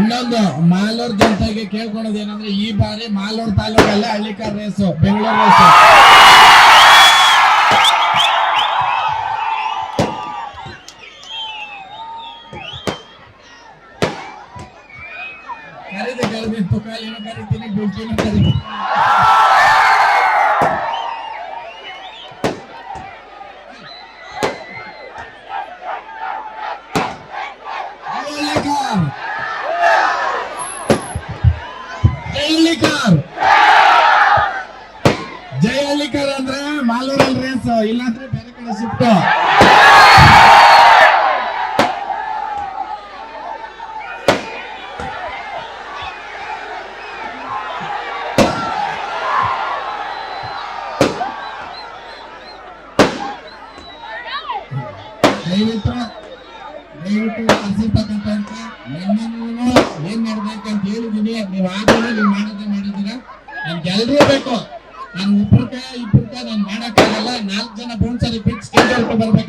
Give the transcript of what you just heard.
ಇನ್ನೊಂದು ಮಾಲೂರ್ ಜನತೆಗೆ ಕೇಳ್ಕೊಳೋದು ಏನಂದ್ರೆ ಈ ಬಾರಿ ಮಾಲೂರ್ ತಾಲೂಕಲ್ಲೇ ಹಳ್ಳಿಕಾರ್ ರೇಸು ಬೆಂಗಳೂರು ರೇಸು. ಕರೀದಿ ತುಕಾಲಿನೂ ಕರಿತೀನಿ, ಗುಂಪಿನೂ ಕರೀತೀನಿ. ಜೈ ಹಳ್ಳಿಕಾರ್ ಅಂದ್ರೆ ಮಾಲೂರಲ್ಲಿ ರೇಸ್, ಇಲ್ಲಾಂದ್ರೆ ಬೇರೆ ಕಡೆ ಶಿಫ್ಟ್. ದಯವಿಟ್ಟು ಕರ್ಸಿರ್ತಕ್ಕಂಥ ಏನ್ ಮಾಡ್ಬೇಕು ಅಂತ ಹೇಳಿದೀನಿ. ನೀವು ಆಗಲೇ ನೀವು ಮಾಡಿದ್ದೀರಾ. ನನ್ಗೆ ಎಲ್ರೂ ಬೇಕು. ನಾನು ಇಬ್ಬರಕ್ಕೆ ನಾನು ಮಾಡಕ್ಕಾಗಲ್ಲ. 4 ಜನ ಬೌನ್ಸರ್ ಬಿಟ್ಟು ಸ್ಟೇಜ್ ಹೊರಟು ಬರ್ಬೇಕು.